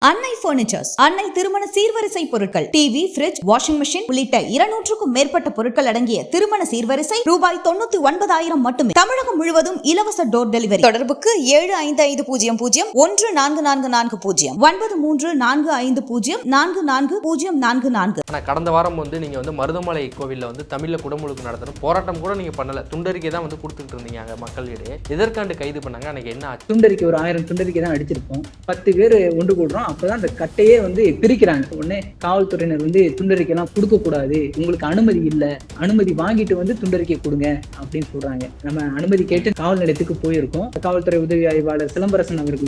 அன்னை பர்னிச்சர்ஸ், அன்னை திருமண சீர்வரிசை பொருட்கள், டிவி, பிரிட்ஜ், வாஷிங் மிஷின் உள்ளிட்ட 200க்கும் மேற்பட்ட பொருட்கள் அடங்கிய திருமண சீர்வரிசை ரூபாய் 99,000 மட்டுமே. தமிழகம் முழுவதும் இலவச டோர் டெலிவரி. தொடர்புக்கு 7550144440 9345044044. கடந்த வாரம் நீங்க மருதமலை கோவில்ல தமிழ்ல குடமுழுக்கு நடத்தணும் போராட்டம் கூட நீங்க பண்ணல, துண்டறிக்கை தான் கொடுத்துட்டு இருந்தீங்க மக்களிடையே. எதற்காண்டு கைது பண்ணாங்க? அன்னைக்கு என்ன ஆச்சு? துண்டறிக்கை ஒரு 1000 துண்டறிக்கை தான் அடிச்சிருப்போம். 10 பேர் ஒன்று கூடுறோம். அப்பதான் அந்த கட்டையே பிரிக்கிறாங்க. உடனே காவல்துறையினர் துண்டறிக்கை எல்லாம் கொடுக்க கூடாது, உங்களுக்கு அனுமதி இல்ல, அனுமதி வாங்கிட்டு துண்டறிக்கை கொடுங்க அப்படின்னு சொல்றாங்க. நம்ம அனுமதி கேட்டு காவல் நிலையத்துக்கு போயிருக்கோம். காவல்துறை உதவி ஆய்வாளர் சிலம்பரசன் அவர்கள்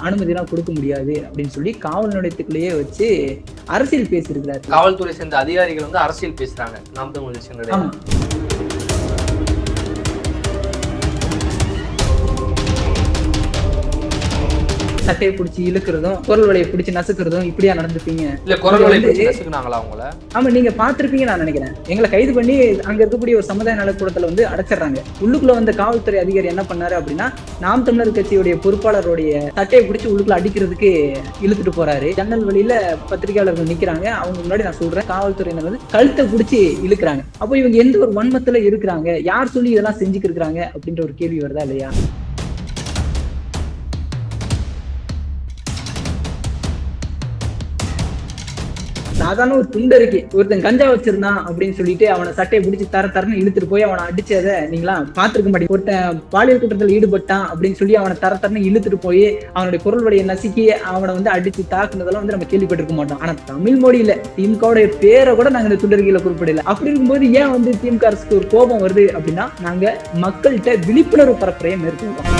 அனுமதி எல்லாம் கொடுக்க முடியாது அப்படின்னு சொல்லி காவல் நிலையத்துக்குள்ளேயே வச்சு அரசியல் பேசியிருக்கிறார். காவல்துறை சேர்ந்த அதிகாரிகள் அரசியல் பேசுறாங்க. நாம் தமிழ் சட்டையை பிடிச்சி இழுக்கிறதும் குரல் வலையை பிடிச்சி நசுக்கிறதும் இப்படியா நடந்துப்பீங்க? இல்ல குரல் வலையை பிடிச்சி நசுக்குனாங்களா அவங்கள? ஆமா, நீங்க பாத்திருப்பீங்க நான் நினைக்கிறேன். எங்களை கைது பண்ணி அங்க இருக்கக்கூடிய ஒரு சமுதாய நலக்கூடத்துல அடைச்சிடறாங்க. உள்ளுக்குள்ள வந்த காவல்துறை அதிகாரி என்ன பண்ணாரு அப்படின்னா, நாம் தமிழர் கட்சியுடைய பொறுப்பாளருடைய சட்டையை பிடிச்சி உள்ளுக்குள்ள அடிக்கிறதுக்கு இழுத்துட்டு போறாரு. ஜன்னல் வழியில பத்திரிகையாளர்கள் நிக்கிறாங்க. அவங்க முன்னாடி நான் சொல்றேன், காவல்துறையினர் கழுத்தை பிடிச்சி இழுக்கிறாங்க. அப்போ இவங்க எந்த ஒரு வன்மத்துல இருக்கிறாங்க, யார் சொல்லி இதெல்லாம் செஞ்சுக்கு இருக்கிறாங்க அப்படின்ற ஒரு கேள்வி வருதா இல்லையா? சாதாரண ஒரு துண்டறிக்கை, ஒருத்தன் கஞ்சா வச்சிருந்தான் அப்படின்னு சொல்லிட்டு அவனை சட்டையை பிடிச்சி தரன்னு இழுத்துட்டு போய் அவனை அடிச்சதை நீங்களா பாத்துருக்க மாட்டீங்க. ஒருத்தன் பாலியல் குற்றத்தில் ஈடுபட்டான் அப்படின்னு சொல்லி அவனை தரன்னு இழுத்துட்டு போய் அவனுடைய குரல் வழியை நசுக்கி அவனை அடிச்சு தாக்குனதெல்லாம் நம்ம கேள்விப்பட்டிருக்க மாட்டோம். ஆனா தமிழ் மொழியில திமுகவுடைய பேரை கூட நாங்க இந்த துண்டறிக்கையில குறிப்பிடல. அப்படி இருக்கும்போது ஏன் திமுக அரசுக்கு ஒரு கோபம் வருது அப்படின்னா, நாங்க மக்கள்கிட்ட விழிப்புணர்வு பரப்புரையை மேற்கொள்றோம்.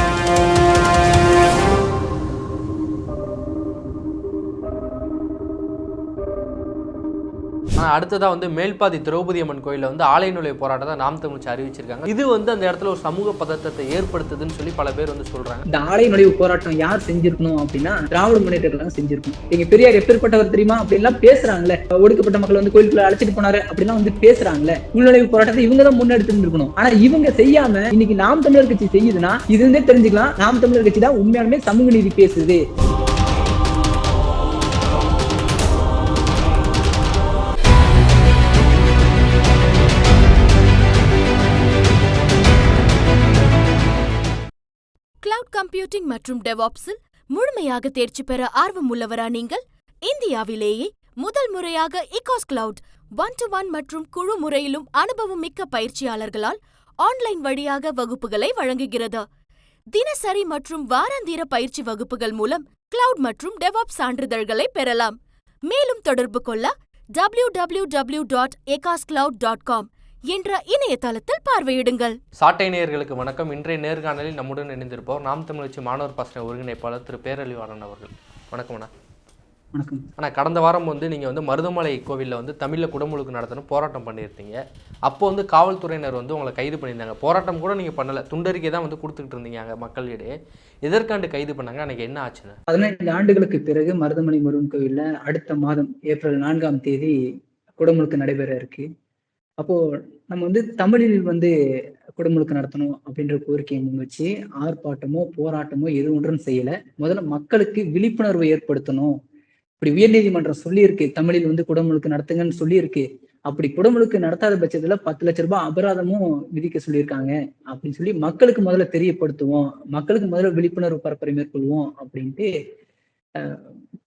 அடுத்ததா மேல்பாதி திரௌபதி அம்மன் கோயில ஆலய நுழைவு போராட்டத்தை நாம் தமிழ் அறிவிச்சிருக்காங்க. இது அந்த இடத்துல ஒரு சமூக பதற்றத்தை ஏற்படுத்துதுன்னு சொல்லி பல பேர் சொல்றாங்க. இந்த ஆலய நுழைவு போராட்டம் யார் செஞ்சிருக்கணும் அப்படின்னா, திராவிட முன்னேற்றம் செஞ்சிருக்கணும். எங்க பெரியார் எப்பேற்பட்டவர் தெரியுமா அப்படின்லாம் பேசுறாங்களே, ஒடுக்கப்பட்ட மக்கள் கோயிலுக்குள்ள அழைச்சிட்டு போனாரு அப்படின்னா பேசுறாங்களே. உள்நுழைவு போராட்டத்தை இவங்க தான் முன்னெடுத்து இருக்கணும். ஆனா இவங்க செய்யாம இன்னைக்கு நாம் தமிழர் கட்சி செய்யுதுன்னா, இது இருந்தே தெரிஞ்சுக்கலாம் நாம் தமிழர் கட்சி தான் உண்மையாலுமே சமூக நீதி பேசுது. கிளவுட் கம்ப்யூட்டிங் மற்றும் டெவாப்ஸில் முழுமையாக தேர்ச்சி பெற ஆர்வம் உள்ளவரா நீங்கள்? இந்தியாவிலேயே முதல் முறையாக இகாஸ் கிளவுட் 1-to-1 மற்றும் குழு முறையிலும் அனுபவம் மிக்க பயிற்சியாளர்களால் ஆன்லைன் வழியாக வகுப்புகளை வழங்குகிறது. தினசரி மற்றும் வாராந்திர பயிற்சி வகுப்புகள் மூலம் கிளவுட் மற்றும் டெவாப்ஸ் சான்றிதழ்களை பெறலாம். மேலும் தொடர்பு கொள்ள www.ecoscloud.com என்ற இணையதளத்தில் பார்வையிடுங்கள். சாட்டை நேயர்களுக்கு வணக்கம். இன்றைய நேர்காணலில் நம்முடன் இணைந்திருப்போர் நாம் தமிழ் மாணவர் பாசன ஒருங்கிணைப்பாளர் திரு பேரழிவாளன் அவர்கள். வணக்கம் அண்ணா. வணக்கம். ஆனால் கடந்த வாரம் நீங்க மருதமலை கோவிலில் தமிழ்ல குடமுழுக்கு நடத்தணும் போராட்டம் பண்ணியிருந்தீங்க. அப்போ காவல்துறையினர் உங்களை கைது பண்ணியிருந்தாங்க. போராட்டம் கூட நீங்க பண்ணல, துண்டறிக்கை தான் கொடுத்துக்கிட்டு இருந்தீங்க அங்கே மக்களிடையே. எதற்காண்டு கைது பண்ணாங்க? அன்னைக்கு என்ன ஆச்சுன்னு? 15 ஆண்டுகளுக்கு பிறகு மருதமலை முருகன் கோவில்ல அடுத்த மாதம் ஏப்ரல் 4ஆம் தேதி குடமுழுக்கு நடைபெற இருக்கு. அப்போ நம்ம தமிழில் குடமுழுக்கு நடத்தணும் அப்படின்ற கோரிக்கையை முன் வச்சு ஆர்ப்பாட்டமோ போராட்டமோ எது ஒன்றும் செய்யல. முதல்ல மக்களுக்கு விழிப்புணர்வு ஏற்படுத்தணும். இப்படி உயர்நீதிமன்றம் சொல்லியிருக்கு, தமிழில் குடமுழுக்கு நடத்துங்கன்னு சொல்லியிருக்கு. அப்படி குடமுழுக்கு நடத்தாத பட்சத்துல 10 லட்சம் ரூபாய் அபராதமும் விதிக்க சொல்லியிருக்காங்க அப்படின்னு சொல்லி மக்களுக்கு முதல்ல தெரியப்படுத்துவோம், மக்களுக்கு முதல்ல விழிப்புணர்வு பரப்புரை மேற்கொள்வோம் அப்படின்ட்டு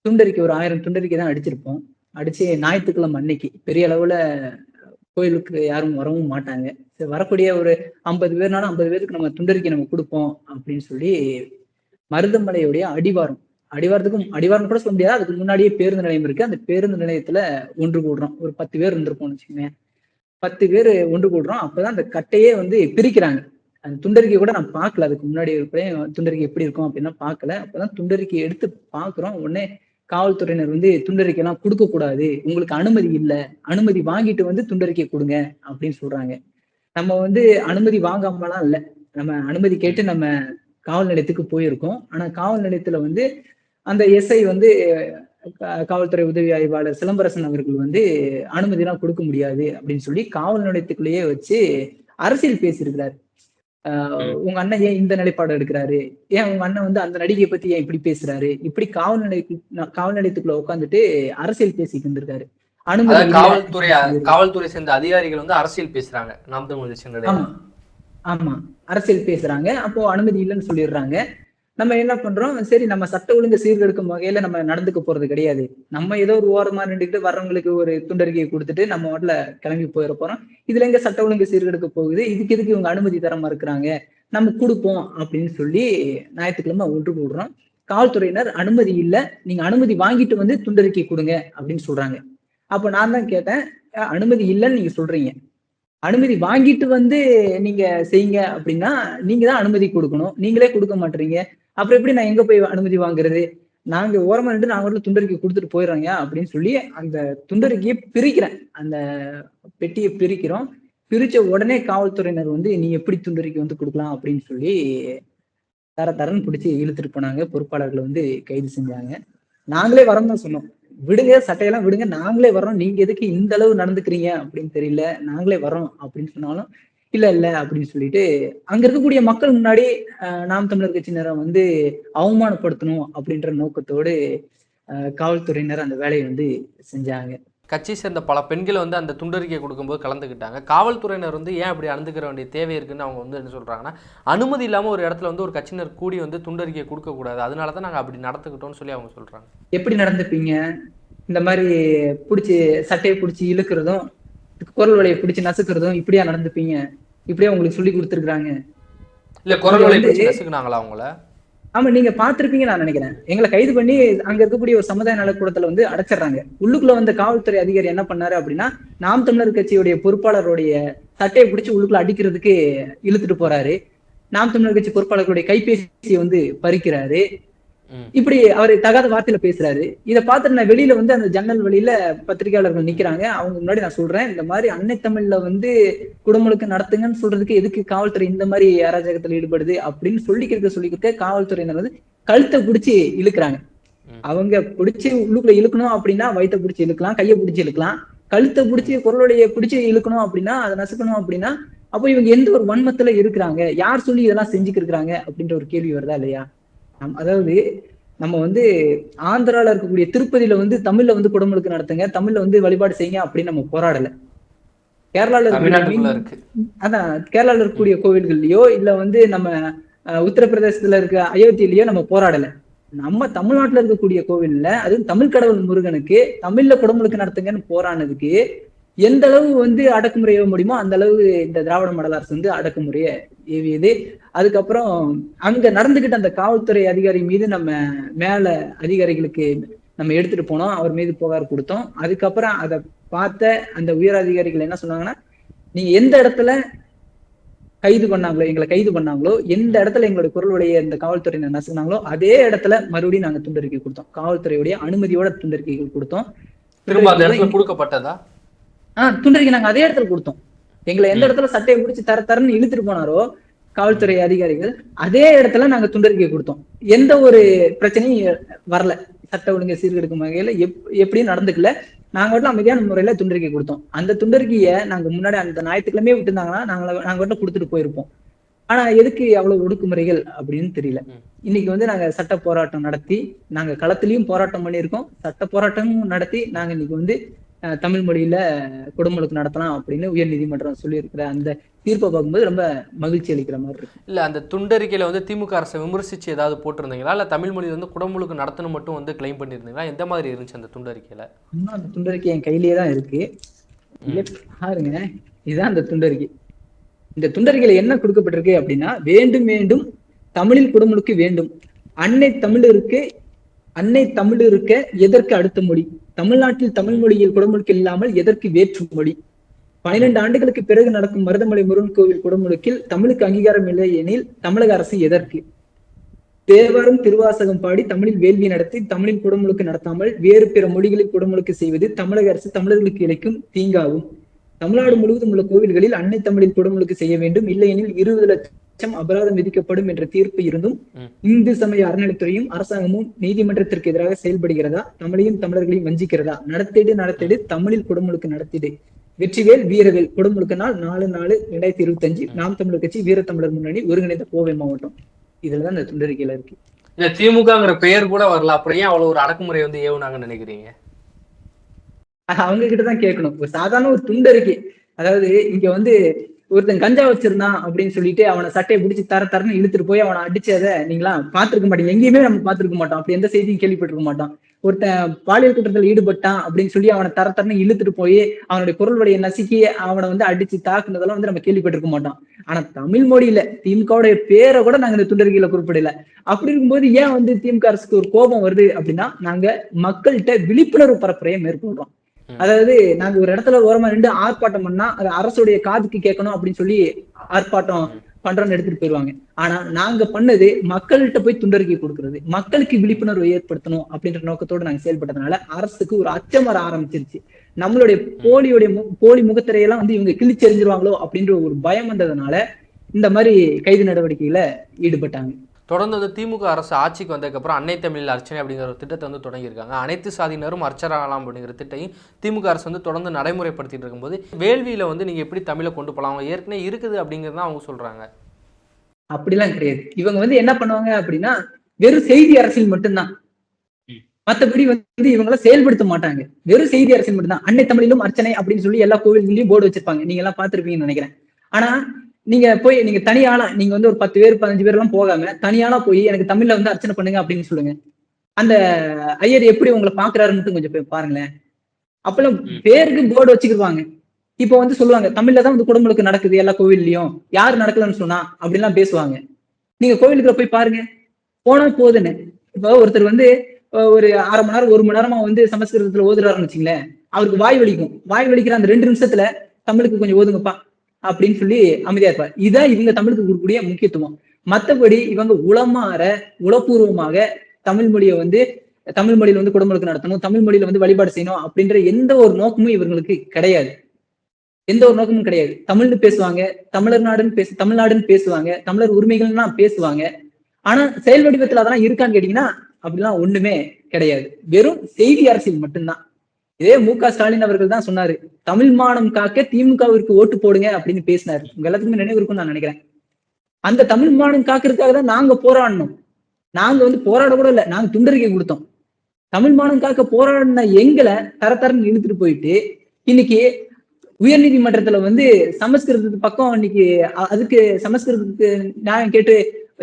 துண்டறிக்கை ஒரு 1000 துண்டறிக்கை தான் அடிச்சிருப்போம். அடிச்சு ஞாயிற்றுக்கிழமை அன்னைக்கு பெரிய அளவுல கோயிலுக்கு யாரும் வரவும் மாட்டாங்க. வரக்கூடிய ஒரு 50 பேர்னாலும் 50 பேருக்கு நம்ம துண்டறிக்கை நம்ம கொடுப்போம் அப்படின்னு சொல்லி மருதமலையுடைய அடிவாரம் கூட சொல்ல முடியாது, அதுக்கு முன்னாடியே பேருந்து நிலையம் இருக்கு. அந்த பேருந்து நிலையத்துல ஒன்று கூடுறோம். ஒரு 10 பேர் இருந்திருப்போம்னு வச்சுக்கோங்க. 10 பேர் ஒன்று கூடுறோம். அப்பதான் அந்த கட்டையே பிரிக்கிறாங்க. அந்த துண்டறிக்கை கூட நான் பார்க்கல, அதுக்கு முன்னாடி துண்டறிக்கை எப்படி இருக்கும் அப்படின்னா பார்க்கல. அப்பதான் துண்டறிக்கை எடுத்து பாக்குறோம். உடனே காவல்துறையினர் துண்டறிக்கை எல்லாம் கொடுக்க கூடாது, உங்களுக்கு அனுமதி இல்ல, அனுமதி வாங்கிட்டு துண்டறிக்கை கொடுங்க அப்படின்னு சொல்றாங்க. நம்ம அனுமதி வாங்காமலாம் இல்ல, நம்ம அனுமதி கேட்டு நம்ம காவல் நிலையத்துக்கு போயிருக்கோம். ஆனா காவல் நிலையத்துல அந்த எஸ்ஐ காவல்துறை உதவி ஆய்வாளர் சிலம்பரசன் அவர்கள் அனுமதி எல்லாம் கொடுக்க முடியாது அப்படின்னு சொல்லி காவல் நிலையத்துக்குள்ளேயே வச்சு அரசியல் பேசியிருக்கிறார். உங்க அண்ணன் ஏன் இந்த நிலைப்பாடு எடுக்கிறாரு, ஏன் உங்க அண்ணன் வந்து அந்த நடிகையை பத்தி ஏன் இப்படி பேசுறாரு, இப்படி காவல் நிலையத்துக்குள்ள உட்காந்துட்டு அரசியல் பேசிட்டு இருந்திருக்காரு. அனுமதி அதாவது இல்ல. காவல்துறை சேர்ந்த அதிகாரிகள் வந்து அரசியல் பேசுறாங்க நாம் தமிழ் கட்சியினுடைய. ஆமா ஆமா அரசியல் பேசுறாங்க. அப்போ அனுமதி இல்லைன்னு சொல்லிடுறாங்க. நம்ம என்ன பண்றோம், சரி நம்ம சட்ட ஒழுங்கு சீர்கெடுக்கும் வகையில நம்ம நடந்துக்க போறது கிடையாது. நம்ம ஏதோ ஒரு ஓரமா நின்றுட்டு வர்றவங்களுக்கு ஒரு துண்டறிக்கையை கொடுத்துட்டு நம்ம வாட்டில கிளம்பி போயிட போறோம். இதுல எங்க சட்ட ஒழுங்கு சீர்கெடுக்க போகுது, இதுக்கு எதுக்கு இவங்க அனுமதி தர மறுக்கிறாங்க, நம்ம கொடுப்போம் அப்படின்னு சொல்லி ஞாயிற்றுக்கிழமை ஒன்று கூடுறோம். காவல்துறையினர் அனுமதி இல்லை, நீங்க அனுமதி வாங்கிட்டு வந்து துண்டறிக்கை கொடுங்க அப்படின்னு சொல்றாங்க. அப்போ நான் தான் கேட்டேன், அனுமதி இல்லைன்னு நீங்க சொல்றீங்க, அனுமதி வாங்கிட்டு வந்து நீங்க செய்யுங்க அப்படின்னா நீங்க தான் அனுமதி கொடுக்கணும், நீங்களே கொடுக்க மாட்டீங்க, அப்புறம் எப்படி நான் எங்க போய் அனுமதி வாங்குறது, நாங்க ஓரமா நின்று நாங்க துண்டறிக்கை கொடுத்துட்டு போயிடுறாங்க அப்படின்னு சொல்லி அந்த துண்டறிக்கையை பிரிக்கிறேன். அந்த பெட்டியை பிரிக்கிறோம். பிரிச்ச உடனே காவல்துறையினர் வந்து நீ எப்படி துண்டறிக்கை வந்து கொடுக்கலாம் அப்படின்னு சொல்லி தரன்னு பிடிச்சி இழுத்துட்டு போனாங்க. பொறுப்பாளர்களை வந்து கைது செஞ்சாங்க. நாங்களே வரோம் தான் சொன்னோம், விடுங்க சட்டையெல்லாம் விடுங்க, நாங்களே வர்றோம், நீங்க எதுக்கு இந்த அளவு நடந்துக்கிறீங்க அப்படின்னு தெரியல, நாங்களே வர்றோம் அப்படின்னு சொன்னாலும் இல்ல அப்படின்னு சொல்லிட்டு அங்க இருக்கக்கூடிய மக்கள் முன்னாடி நாம் தமிழர் கட்சியினரை வந்து அவமானப்படுத்தணும் அப்படின்ற நோக்கத்தோடு காவல்துறையினர் அந்த வேலையை வந்து செஞ்சாங்க. கட்சி சேர்ந்த பல பெண்கள் வந்து அந்த துண்டறிக்கை கொடுக்கும்போது கலந்துக்கிட்டாங்க. காவல்துறையினர் வந்து ஏன் அப்படி அணுந்துக்கிற வேண்டிய தேவை இருக்குன்னு அவங்க வந்து என்ன சொல்றாங்கன்னா, அனுமதி இல்லாமல் ஒரு இடத்துல வந்து ஒரு கட்சியினர் கூடி வந்து துண்டறிக்கை கொடுக்கக்கூடாது, அதனால தான் நாங்கள் அப்படி நடந்துக்கிட்டோம்னு சொல்லி அவங்க சொல்றாங்க. எப்படி நடந்துப்பீங்க, இந்த மாதிரி பிடிச்சி சட்டையை பிடிச்சி இழுக்கிறதும் குரல் வலையை பிடிச்சி நசுக்கிறதும் இப்படியா நடந்துப்பீங்க, இப்படியா உங்களுக்கு சொல்லி கொடுத்துருக்காங்க? இல்ல குரல் வலையை பிடிச்சி நசுக்குனாங்களா அவங்கள? ஆமா, நீங்க பாத்திருப்பீங்க நான் நினைக்கிறேன். எங்களை கைது பண்ணி அங்க இருக்கக்கூடிய ஒரு சமுதாய நலக்கூடத்துல வந்து அடைச்சிடறாங்க. உள்ளுக்குள்ள வந்த காவல்துறை அதிகாரி என்ன பண்ணாரு அப்படின்னா, நாம் தமிழர் கட்சியுடைய பொறுப்பாளருடைய சட்டையை பிடிச்சி உள்ளுக்குள்ள அடிக்கிறதுக்கு இழுத்துட்டு போறாரு. நாம் தமிழர் கட்சி பொறுப்பாளர்களுடைய கைபேசியை வந்து பறிக்கிறாரு. இப்படி அவர் தகாத வார்த்தையில பேசுறாரு. இதை பார்த்துட்டு நான் வெளியில வந்து அந்த ஜன்னல் வழியில பத்திரிகையாளர்கள் நிக்கிறாங்க. அவங்க முன்னாடி நான் சொல்றேன், இந்த மாதிரி அன்னை தமிழ்ல வந்து குடமுழுக்கு நடத்துங்கன்னு சொல்றதுக்கு எதுக்கு காவல்துறை இந்த மாதிரி அராஜகத்துல ஈடுபடுது அப்படின்னு சொல்லிக்கிட்டு காவல்துறையினர் வந்து கழுத்தை பிடிச்சி இழுக்கிறாங்க. அவங்க பிடிச்சி உள்ளுக்குள்ள இழுக்கணும் அப்படின்னா வயிற்றை பிடிச்சி இழுக்கலாம், கையை பிடிச்சி இழுக்கலாம். கழுத்தை பிடிச்சி குரலுடைய பிடிச்சி இழுக்கணும் அப்படின்னா அதை நசுக்கணும் அப்படின்னா அப்போ இவங்க எந்த ஒரு வன்மத்துல இருக்கிறாங்க, யார் சொல்லி இதெல்லாம் செஞ்சுக்கு இருக்கிறாங்க அப்படின்ற ஒரு கேள்வி வருதா இல்லையா? அதாவது நம்ம வந்து ஆந்திரால இருக்கக்கூடிய திருப்பதியில வந்து தமிழ்ல வந்து குடமுழுக்கு நடத்துங்க, தமிழ்ல வந்து வழிபாடு செய்யுங்க அப்படின்னு நம்ம போராடல. கேரளால அதான் கேரளால இருக்கக்கூடிய கோவில்கள்லயோ இல்ல வந்து நம்ம உத்தரப்பிரதேசத்துல இருக்க அயோத்தியிலயோ நம்ம போராடல. நம்ம தமிழ்நாட்டுல இருக்கக்கூடிய கோவில்ல அதுவும் தமிழ் கடவுள் முருகனுக்கு தமிழ்ல குடமுழுக்கு நடத்துங்கன்னு போராடினதுக்கு எந்த அளவு வந்து அடக்குமுறை ஏவ முடியுமோ அந்த அளவு இந்த திராவிட மாடல் அரசு வந்து அடக்குமுறையை ஏவியது. அதுக்கப்புறம் அங்க நடந்துகிட்ட அந்த காவல்துறை அதிகாரி மீது நம்ம மேல அதிகாரிகளுக்கு நம்ம எடுத்துட்டு போனோம், அவர் மீது புகார் கொடுத்தோம். அதுக்கப்புறம் அதை பார்த்த அந்த உயர் அதிகாரிகள் என்ன சொன்னாங்கன்னா, நீங்க எந்த இடத்துல எங்களை கைது பண்ணாங்களோ, எந்த இடத்துல எங்களுடைய குரலுடைய இந்த காவல்துறையினர் நசுங்கினாங்களோ அதே இடத்துல மறுபடியும் நாங்க துண்டறிக்கை கொடுத்தோம். காவல்துறையுடைய அனுமதியோட துண்டறிக்கைகள் கொடுத்தோம். திரும்ப அந்த இடத்துல கொடுக்கப்பட்டதா? துண்டறிக்கை நாங்க அதே இடத்துல கொடுத்தோம். எங்களை எந்த இடத்துல சட்டையை பிடிச்சி தரன்னு இழுத்துட்டு போனாரோ காவல்துறை அதிகாரிகள் அதே இடத்துல நாங்க துண்டறிக்கை கொடுத்தோம். எந்த ஒரு பிரச்சனையும் வரல, சட்ட ஒழுங்கை சீர்கெடுக்கும் வகையில எப்படியும் நடந்துக்கல. நாங்க அமைதியான முறையில துண்டறிக்கை கொடுத்தோம். அந்த துண்டறிக்கையை நாங்க முன்னாடி அந்த ஞாயிற்றுக்கிழமையே விட்டுருந்தாங்கன்னா நாங்க கொடுத்துட்டு போயிருப்போம். ஆனா எதுக்கு அவ்வளவு ஒடுக்குமுறைகள் அப்படின்னு தெரியல. இன்னைக்கு வந்து நாங்க சட்ட போராட்டம் நடத்தி நாங்க களத்திலையும் போராட்டம் பண்ணியிருக்கோம், சட்ட போராட்டமும் நடத்தி நாங்க இன்னைக்கு வந்து தமிழ் மொழியில குடமுழுக்கு நடத்தலாம் அப்படின்னு உயர் நீதிமன்றம் சொல்லியிருக்கிற அந்த தீர்ப்பை பார்க்கும்போது ரொம்ப மகிழ்ச்சி அளிக்கிற மாதிரி இருக்கு. இல்ல அந்த துண்டறிக்கையில வந்து திமுக அரசை விமர்சிச்சு ஏதாவது போட்டிருந்தீங்களா, இல்ல தமிழ் மொழியில வந்து குடமுழுக்கு நடத்தணும் மட்டும் வந்து கிளைம் பண்ணிருந்தீங்களா? எந்த மாதிரி இருந்துச்சு அந்த துண்டறிக்கையில? அந்த துண்டறிக்கை என் கையிலேயே தான் இருக்கு, பாருங்க. இதுதான் அந்த துண்டறிக்கை. இந்த துண்டறிக்கையில என்ன கொடுக்கப்பட்டிருக்கு அப்படின்னா, வேண்டும் தமிழில் குடமுழுக்கு வேண்டும், அன்னை தமிழ் இருக்க எதற்கு அடுத்த மொழி, தமிழ்நாட்டில் தமிழ் மொழியில் குடமுழுக்கு இல்லாமல் எதற்கு வேற்று மொழி, 12 ஆண்டுகளுக்கு பிறகு நடக்கும் மருதமலை முருகன் கோவில் குடமுழுக்கில் தமிழுக்கு அங்கீகாரம் இல்லை எனில் தமிழக அரசு எதற்கு, தேவாரம் திருவாசகம் பாடி தமிழில் வேள்வி நடத்தி தமிழில் குடமுழுக்கு நடத்தாமல் வேறு பிற மொழிகளில் குடமுழுக்கு செய்வது தமிழக அரசு தமிழர்களுக்கு இழைக்கும் தீங்காகும். தமிழ்நாடு முழுவதும் உள்ள கோவில்களில் அன்னை தமிழில் குடமுழுக்கு செய்ய வேண்டும், இல்லையெனில் 20 லட்சம் அபராதம் விதிக்கப்படும் என்ற தீர்ப்பு இருந்தும் இந்து சமய அறநிலைத்துறையும் அரசாங்கமும் நீதிமன்றத்திற்கு எதிராக செயல்படுகிறதா, தமிழையும் தமிழர்களையும் வஞ்சிக்கிறதா, நடத்திடு தமிழில் குடமுழுக்கு நடத்திடு, வெற்றிவேல் வீரவேல் குடமுழுக்கு நாள் 4/4/2025 நாம் தமிழர் கட்சி வீரத்தமிழர் முன்னணி ஒருங்கிணைந்த கோவை மாவட்டம். இதுலதான் இந்த துண்டறிக்கையில இருக்கு. இல்ல திமுகங்கிற பெயர் கூட வரல, அப்புறம் ஏன் அவ்வளவு ஒரு அடக்குமுறை வந்து ஏவுனாங்கன்னு நினைக்கிறீங்க? அவங்க கிட்டதான் கேட்கணும். ஒரு சாதாரண ஒரு துண்டறிக்கை, அதாவது இங்க வந்து ஒருத்தன் கஞ்சா வச்சிருந்தான் அப்படின்னு சொல்லிட்டு அவனை சட்டையை பிடிச்சி தரன்னு இழுத்துட்டு போய் அவனை அடிச்சதை நீங்களா பாத்துருக்க மாட்டீங்க. எங்கேயுமே நம்ம பாத்துருக்க மாட்டோம். அப்படி எந்த செய்தியும் கேள்விப்பட்டிருக்க மாட்டோம். ஒருத்தன் பாலியல் குற்றத்தில் ஈடுபட்டான் அப்படின்னு சொல்லி அவனை தரன்னு இழுத்துட்டு போய் அவனுடைய பொருள் வழியை நசுக்கி அவனை வந்து அடிச்சு தாக்குனதெல்லாம் வந்து நம்ம கேள்விப்பட்டிருக்க மாட்டோம். ஆனா தமிழ் மொழியில திமுகவுடைய பேரை கூட நாங்க இந்த துண்டறிக்கையில குறிப்பிடல. அப்படி இருக்கும்போது ஏன் வந்து திமுக அரசுக்கு ஒரு கோபம் வருது அப்படின்னா, நாங்க மக்கள்கிட்ட விழிப்புணர்வு பரப்புரையை மேற்கொள்றோம். அதாவது நாங்க ஒரு இடத்துல ஓரமா நின்று ஆர்ப்பாட்டம் பண்ணா அது அரசுடைய காதுக்கு கேட்கணும் அப்படின்னு சொல்லி ஆர்ப்பாட்டம் பண்றோம்னு எடுத்துட்டு போயிருவாங்க. ஆனா நாங்க பண்ணது மக்கள்கிட்ட போய் துண்டறிக்கை கொடுக்கறது, மக்களுக்கு விழிப்புணர்வு ஏற்படுத்தணும் அப்படின்ற நோக்கத்தோடு நாங்க செயல்பட்டதுனால அரசுக்கு ஒரு அச்சம் வர ஆரம்பிச்சிருச்சு. நம்மளுடைய போலி முகத்திரையெல்லாம் வந்து இவங்க கிழிச்செறிஞ்சிருவாங்களோ அப்படின்ற ஒரு பயம் வந்ததுனால இந்த மாதிரி கைது நடவடிக்கைகளை ஈடுபட்டாங்க. தொடர்ந்து வந்து திமுக அரசு ஆட்சிக்கு வந்ததுக்கப்புறம் அன்னை தமிழ் அர்ச்சனை அப்படிங்கிற ஒரு திட்டத்தை வந்து தொடங்கியிருக்காங்க. அனைத்து சாதியினரும் அர்ச்சராகலாம் அப்படிங்கிற திட்டையும் திமுக அரசு வந்து தொடர்ந்து நடைமுறைப்படுத்திட்டு இருக்கும்போது வேள்வியில வந்து நீங்க எப்படி தமிழை கொண்டு போகலாம், அவங்க ஏற்கனவே இருக்குது அப்படிங்கிறது தான் அவங்க சொல்றாங்க. அப்படிலாம் கிடையாது. இவங்க வந்து என்ன பண்ணுவாங்க அப்படின்னா வெறும் செய்தி அரசியல் மட்டும்தான், மற்றபடி வந்து இவங்கள செயல்படுத்த மாட்டாங்க. வெறும் செய்தி அரசியல் மட்டும்தான். அன்னை தமிழிலும் அர்ச்சனை அப்படின்னு சொல்லி எல்லா கோவில்களையும் போர்டு வச்சிருப்பாங்க. நீங்க எல்லாம் பாத்துருப்பீங்கன்னு நினைக்கிறேன். ஆனா நீங்க தனியாளா நீங்க வந்து ஒரு 10 பேர் 15 பேர் எல்லாம் போகாம தனியாளா போய் எனக்கு தமிழ்ல வந்து அர்ச்சனை பண்ணுங்க அப்படின்னு சொல்லுங்க. அந்த ஐயர் எப்படி உங்களை பாக்குறாருன்னு மட்டும் கொஞ்சம் போய் பாருங்களேன். அப்பெல்லாம் பேருக்கு போர்டு வச்சுக்கிடுவாங்க. இப்ப வந்து சொல்லுவாங்க தமிழ்ல தான் வந்து குடமுழுக்கு நடக்குது எல்லா கோவில்லையும், யாரு நடக்கலன்னு சொன்னா அப்படின்லாம் பேசுவாங்க. நீங்க கோவிலுக்குள்ள போய் பாருங்க, போனா போதுன்னு. இப்போ ஒருத்தர் வந்து ஒரு 1/2 மணி நேரம் 1 மணி நேரமா வந்து சமஸ்கிருதத்துல ஓதுறாருன்னு வச்சுங்களேன், அவருக்கு வாய் வலிக்கும். வாய் வலிக்கிற அந்த 2 நிமிஷத்துல தமிழுக்கு கொஞ்சம் ஓதுங்கப்பா அப்படின்னு சொல்லி அமைதியா இருப்பார். இதான் இவங்க தமிழுக்கு கொடுக்கக்கூடிய முக்கியத்துவம். மற்றபடி இவங்க உளப்பூர்வமாக தமிழ் மொழியை வந்து தமிழ் மொழியில வந்து குடமுழுக்கு நடத்தணும், தமிழ் மொழியில வந்து வழிபாடு செய்யணும் அப்படின்ற எந்த ஒரு நோக்கமும் இவங்களுக்கு கிடையாது. எந்த ஒரு நோக்கமும் கிடையாது. தமிழ்னு பேசுவாங்க, தமிழ்நாடுன்னு பேசுவாங்க, தமிழர் உரிமைகள்லாம் பேசுவாங்க. ஆனா செயல் வடிவத்துல அதெல்லாம் இருக்கான்னு கேட்டீங்கன்னா அப்படிலாம் ஒண்ணுமே கிடையாது. வெறும் செய்தி அரசியல் மட்டும்தான். இதே மு.க. ஸ்டாலின் அவர்கள் தான் சொன்னாரு, தமிழ் மானம் காக்க திமுகவிற்கு ஓட்டு போடுங்க அப்படின்னு பேசினாரு. உங்க எல்லாத்துக்குமே நினைவு இருக்கும்னு நான் நினைக்கிறேன். அந்த தமிழ் மானம் காக்கிறதுக்காக தான் நாங்க போராடணும். நாங்க வந்து போராட கூட இல்லை, நாங்க துண்டறிக்கை கொடுத்தோம். தமிழ் மானம் காக்க போராடின எங்களை தரன்னு இழுத்துட்டு போயிட்டு இன்னைக்கு உயர்நீதிமன்றத்துல வந்து சமஸ்கிருதத்துக்கு பக்கம் இன்னைக்கு அதுக்கு சமஸ்கிருதத்துக்கு நியாயம் கேட்டு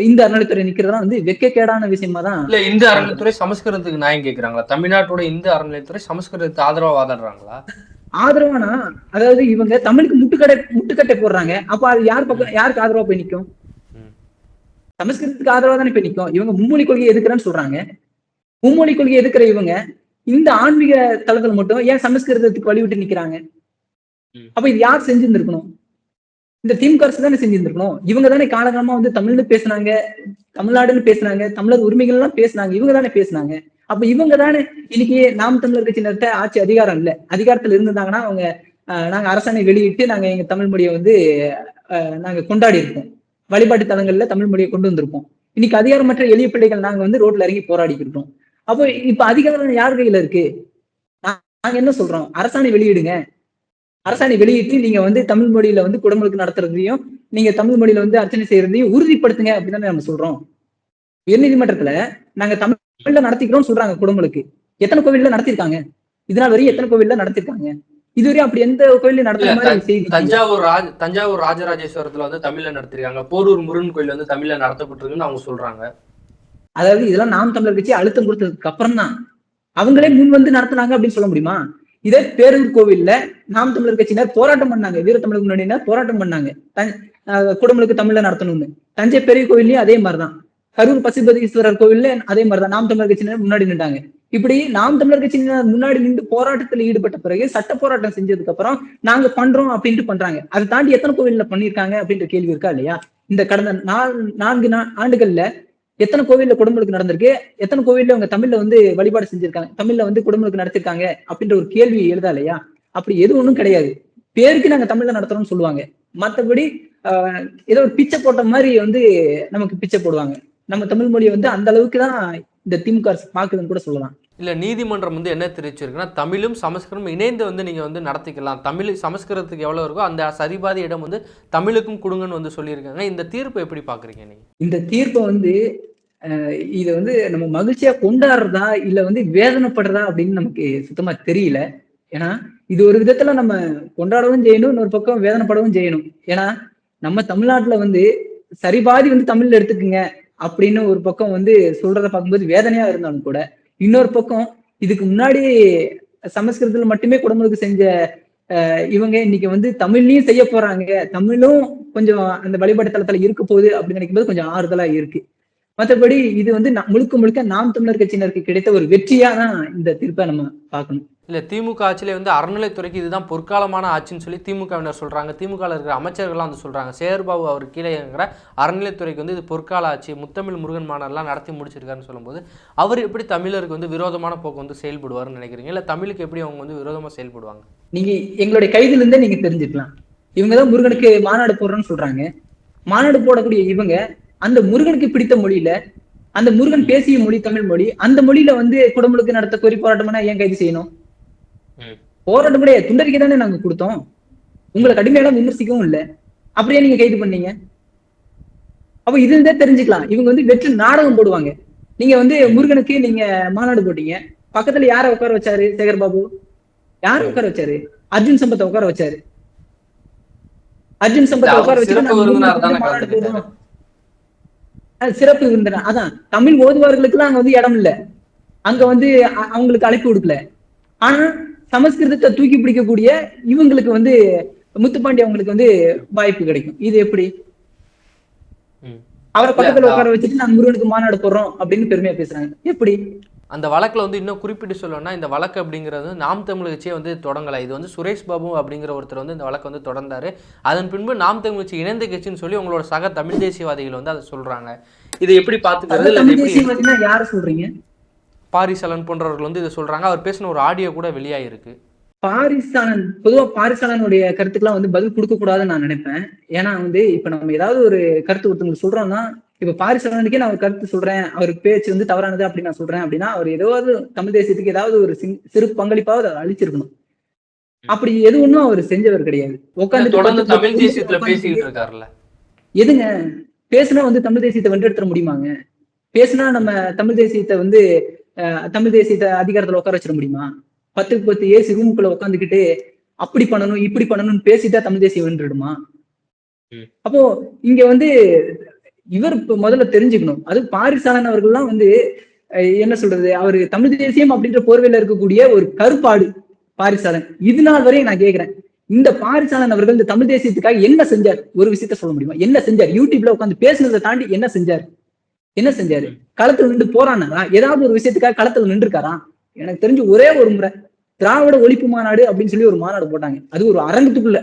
இந்த அறநிலைத்துறை நிக்கிறதெல்லாம் வந்து வெக்கக்கேடான விஷயமா தான். இல்ல இந்த அறநிலைத்துறை சமஸ்கிருதத்துக்கு நியாயம் கேட்கிறாங்களா? தமிழ்நாட்டோட இந்த அறநிலைத்துறை சமஸ்கிருதத்துக்கு ஆதரவா வாதாடுறாங்களா? ஆதரவானா அதாவது இவங்க தமிழுக்கு முட்டுக்கட்டை போடுறாங்க. அப்ப அது யாருக்கு ஆதரவா போய் நிற்கும்? சமஸ்கிருதத்துக்கு ஆதரவா தானே போய் நிற்கும். இவங்க மும்மொழி கொள்கையை எதுக்குறேன்னு சொல்றாங்க. மும்மொழி கொள்கையை எதுக்குற இவங்க இந்த ஆன்மீக தளத்தில் மட்டும் ஏன் சமஸ்கிருதத்துக்கு வழிவிட்டு நிக்கிறாங்க? அப்ப இது யார் செஞ்சிருந்திருக்கணும்? இந்த திமுக அரசு தானே செஞ்சிருந்திருக்கணும். இவங்க தானே காலகாலமா வந்து தமிழ்னு பேசினாங்க, தமிழ்நாடுன்னு பேசினாங்க, தமிழர் உரிமைகள் எல்லாம் பேசினாங்க, இவங்க தானே பேசினாங்க. அப்ப இவங்க தானே இன்னைக்கு நாம் தமிழர் கட்சியினர்கிட்ட ஆட்சி அதிகாரம் இல்லை, அதிகாரத்துல இருந்திருந்தாங்கன்னா அவங்க நாங்க அரசாணை வெளியிட்டு நாங்க எங்க தமிழ் மொழியை வந்து நாங்க கொண்டாடி இருப்போம், வழிபாட்டு தலங்கள்ல தமிழ் மொழியை கொண்டு வந்திருப்போம். இன்னைக்கு அதிகாரமற்ற எளிய பிள்ளைகள் நாங்க வந்து ரோட்ல இறங்கி போராடிக்கிட்டு இருக்கோம். அப்போ இப்ப அதிகாரம் யார் கையில இருக்கு? நாங்க என்ன சொல்றோம், அரசாணை வெளியிடுங்க. அரசாணை வெளியிட்டு நீங்க வந்து தமிழ் மொழியில வந்து குடமுழுக்கு நடத்துறதையும் நீங்க தமிழ் மொழியில வந்து அர்ச்சனை செய்யறதையும் உறுதிப்படுத்துங்க அப்படின்னு நம்ம சொல்றோம். உயர்நீதிமன்றத்துல நாங்க தமிழ்ல நடத்திக்கிறோம்னு சொல்றாங்க. குடமுழுக்கு எத்தனை கோவில்ல நடத்திருக்காங்க? இதனால் வரையும் எத்தனை கோவில்ல நடத்திருக்காங்க? இதுவரையும் அப்படி எந்த கோயில நடத்துற மாதிரி செய்தி. தஞ்சாவூர் ராஜராஜேஸ்வரத்துல வந்து தமிழ்ல நடத்திருக்காங்க, போரூர் முருகன் கோயில் வந்து தமிழ்ல நடத்தப்பட்டிருக்குன்னு அவங்க சொல்றாங்க. அதாவது இதெல்லாம் நாம் தமிழர் கட்சி அழுத்தம் கொடுத்ததுக்கு அப்புறம் தான் அவங்களே முன் வந்து நடத்தினாங்க அப்படின்னு சொல்ல முடியுமா? இதே பேரூர் கோவில்ல நாம் தமிழர் கட்சியினர் போராட்டம் பண்ணாங்க, வீரத்தமிழர் முன்னணியினர் போராட்டம் பண்ணாங்க குடமுழுக்கு தமிழ்ல நடத்தணும்னு. தஞ்சை பெரிய கோவில்லையும் அதே மாதிரிதான், கரூர் பசுபதீஸ்வரர் கோவில்ல அதே மாதிரிதான் நாம் தமிழர் கட்சியினர் முன்னாடி நின்றாங்க. இப்படி நாம் தமிழர் கட்சியினர் முன்னாடி நின்று போராட்டத்தில் ஈடுபட்ட பிறகு சட்ட போராட்டம் செஞ்சதுக்கு அப்புறம் நாங்க பண்றோம் அப்படின்ட்டு பண்றாங்க. அதை தாண்டி எத்தனை கோவில்ல பண்ணிருக்காங்க அப்படின்ற கேள்வி இருக்கா இல்லையா? இந்த கடந்த 4 ஆண்டுகள்ல எத்தனை கோவில்ல குடமுழுக்கு நடந்திருக்கு, எத்தனை கோவில்ல அவங்க தமிழ்ல வந்து வழிபாடு செஞ்சிருக்காங்க, தமிழ்ல வந்து குடமுழுக்கு நடத்திருக்காங்க அப்படின்ற ஒரு கேள்வி எழுதா இல்லையா? அப்படி எது ஒண்ணும் கிடையாது. பேருக்கு நாங்க தமிழ்ல நடத்துறோம்னு சொல்லுவாங்க, மற்றபடி ஏதோ ஒரு பிச்சை போட்ட மாதிரி வந்து நமக்கு பிச்சை போடுவாங்க. நம்ம தமிழ் மொழியை வந்து அந்த அளவுக்கு தான் இந்த திமுக அரசு பாக்குதுன்னு கூட சொல்லலாம். இல்லை நீதிமன்றம் வந்து என்ன தெரிவிச்சிருக்குன்னா தமிழும் சமஸ்கிருதமும் இணைந்து வந்து நீங்கள் வந்து நடத்திக்கலாம், தமிழ் சமஸ்கிருதத்துக்கு எவ்வளோ இருக்கோ அந்த சரிபாதி இடம் வந்து தமிழுக்கும் கொடுங்கன்னு வந்து சொல்லியிருக்காங்க. இந்த தீர்ப்பை எப்படி பார்க்குறீங்க நீங்கள்? இந்த தீர்ப்பை வந்து இதை வந்து நம்ம மகிழ்ச்சியா கொண்டாடுறதா இல்லை வந்து வேதனைப்படுறதா அப்படின்னு நமக்கு சுத்தமா தெரியல. ஏன்னா இது ஒரு விதத்துல நம்ம கொண்டாடவும் செய்யணும், இன்னொரு பக்கம் வேதனைப்படவும் செய்யணும். ஏன்னா நம்ம தமிழ்நாட்டுல வந்து சரிபாதி வந்து தமிழ்ல எடுத்துக்குங்க அப்படின்னு ஒரு பக்கம் வந்து சொல்றத பார்க்கும்போது வேதனையா இருந்தாலும் கூட, இன்னொரு பக்கம் இதுக்கு முன்னாடி சமஸ்கிருதத்துல மட்டுமே குடமுழுக்கு செஞ்ச இவங்க இன்னைக்கு வந்து தமிழ்லயும் செய்ய போறாங்க, தமிழும் கொஞ்சம் அந்த வழிபாட்டு தளத்துல இருக்க போகுது அப்படின்னு நினைக்கும்போது கொஞ்சம் ஆறுதலா இருக்கு. மற்றபடி இது வந்து முழுக்க முழுக்க நாம் தமிழர் கட்சியினருக்கு கிடைத்த ஒரு வெற்றியா தான் இந்த தீர்ப்பை நம்ம பார்க்கணும். இல்லை திமுக ஆட்சியிலே வந்து அறநிலைத்துறைக்கு இதுதான் பொற்காலமான ஆட்சின்னு சொல்லி திமுகவினர் சொல்கிறாங்க, திமுகவில் இருக்கிற அமைச்சர்கள்லாம் வந்து சொல்கிறாங்க. சேகர்பாபு அவர் கீழே இருக்கிற அறநிலைத்துறைக்கு வந்து இது பொற்கால ஆட்சி, முத்தமிழ் முருகன் மாநாடுலாம் நடத்தி முடிச்சிருக்காருன்னு சொல்லும்போது அவர் எப்படி தமிழருக்கு வந்து விரோதமான போக்கு வந்து செயல்படுவார்னு நினைக்கிறீங்க? இல்லை தமிழுக்கு எப்படி அவங்க வந்து விரோதமாக செயல்படுவாங்க? நீங்க எங்களுடைய கைதுல இருந்தே நீங்க தெரிஞ்சுக்கலாம். இவங்க தான் முருகனுக்கு மாநாடு போடுறோன்னு சொல்றாங்க. மாநாடு போடக்கூடிய இவங்க அந்த முருகனுக்கு பிடித்த மொழியில, அந்த முருகன் பேசிய மொழி தமிழ் மொழி, அந்த மொழியில வந்து குடமுழுக்கு நடத்த கோரி போராட்டம்னா ஏன் கைது செய்யணும்? போராட்டம் கூட துண்டறிக்கை தானே நாங்க கொடுத்தோம், உங்களை கடுமையெல்லாம் விமர்சிக்கவும் இல்லை, அப்படியே நீங்க கைது பண்ணீங்க. அப்ப இதுல இருந்தே தெரிஞ்சுக்கலாம் இவங்க வந்து வெற்றி நாடகம் போடுவாங்க. நீங்க வந்து முருகனுக்கு நீங்க மாநாடு போட்டீங்க, பக்கத்துல யார உட்கார வச்சாரு சேகர்பாபு? யார உட்கார வச்சாரு? அர்ஜுன் சம்பத்தை உட்கார வச்சாரு. அர்ஜுன் சம்பத்தை உட்கார வச்சுட்டு சிறப்பு விருந்தினர். அதான் தமிழ் ஓதுவார்களுக்கு எல்லாம் அங்க வந்து இடம் இல்ல, அங்க வந்து அவங்களுக்கு அழைப்பு கொடுக்கல. ஆனா சமஸ்கிருதத்தை தூக்கி பிடிக்கக்கூடிய இவங்களுக்கு வந்து முத்துப்பாண்டி அவங்களுக்கு வந்து வாய்ப்பு கிடைக்கும். இது எப்படி? அவரை பக்கத்துல உட்கார வச்சுட்டு நாங்க முருகனுக்கு மாநாடு போடுறோம் அப்படின்னு பெருமையா பேசுறாங்க. எப்படி? அந்த வழக்கில் வந்து இன்னும் குறிப்பிட்டு சொல்லணும்னா, இந்த வழக்கு அப்படிங்கிறது நாம் தமிழ் கட்சியே வந்து தொடங்கலை. இது வந்து சுரேஷ் பாபு அப்படிங்கிற ஒருத்தர் வந்து இந்த வழக்கு வந்து தொடர்ந்தார். அதன் பின்பு நாம் தமிழ் கட்சி இணைந்த கட்சின்னு சொல்லி உங்களோட சக தமிழ் தேசியவாதிகள் வந்து அதை சொல்றாங்க. இதை எப்படி பார்த்துக்கிறது? யார சொல்றீங்க? பாரிசாலன் போன்றவர்கள் வந்து இதை சொல்றாங்க. அவர் பேசின ஒரு ஆடியோ கூட வெளியாயிருக்கு. பாரிசாலன் பொதுவா பாரிசாலனுடைய கருத்துக்கெல்லாம் வந்து பதில் கொடுக்க கூடாதுன்னு நான் நினைப்பேன். ஏன்னா வந்து இப்ப நம்ம ஏதாவது ஒரு கருத்து ஒருத்தவங்களுக்கு சொல்றோம்னா, இப்ப பாரிசாலனுக்கே நான் ஒரு கருத்து சொல்றேன், அவர் பேச்சு வந்து தவறானது அப்படின்னு நான் சொல்றேன் அப்படின்னா, அவர் ஏதாவது தமிழ் தேசியத்துக்கு ஏதாவது ஒரு சிறு பங்களிப்பாவது அதை அளிச்சிருக்கணும். அப்படி எது ஒன்றும் அவர் செஞ்சவர் கிடையாது. உட்காந்து தமிழ் தேசியத்துல பேசிக்கிட்டு இருக்காருல்ல. எதுங்க பேசுனா வந்து தமிழ் தேசியத்தை வென்றெடுத்துட முடியுமாங்க? பேசுனா நம்ம தமிழ் தேசியத்தை வந்து தமிழ் தேசியத்தை அதிகாரத்துல உட்கார வச்சிட முடியுமா? 10க்கு 10 ஏசி ரூமுக்குள்ள உட்காந்துக்கிட்டு அப்படி பண்ணணும் இப்படி பண்ணணும்னு பேசிட்டா தமிழ் தேசியம் வென்றுடுமா? அப்போ இங்க வந்து இவர் முதல்ல தெரிஞ்சுக்கணும். அது பாரிசாலன் அவர்கள்லாம் வந்து என்ன சொல்றது, அவரு தமிழ் தேசியம் அப்படின்ற போர்வையில இருக்கக்கூடிய ஒரு கருப்பாடு பாரிசாலன். இது நாள் வரையும் நான் கேட்கிறேன், இந்த பாரிசாலன் அவர்கள் இந்த தமிழ் தேசியத்துக்காக என்ன செஞ்சார்? ஒரு விஷயத்த சொல்ல முடியுமா? என்ன செஞ்சார்? யூடியூப்ல உட்காந்து பேசுனதை தாண்டி என்ன செஞ்சார்? என்ன செஞ்சாரு? களத்துல நின்று போராடினாரா? ஏதாவது ஒரு விஷயத்துக்காக களத்துல நின்றுருக்காரா? எனக்கு தெரிஞ்சு ஒரே ஒரு முறை திராவிட ஒழிப்பு மாநாடு அப்படின்னு சொல்லி ஒரு மாநாடு போட்டாங்க. அது ஒரு அரங்கத்துக்குள்ள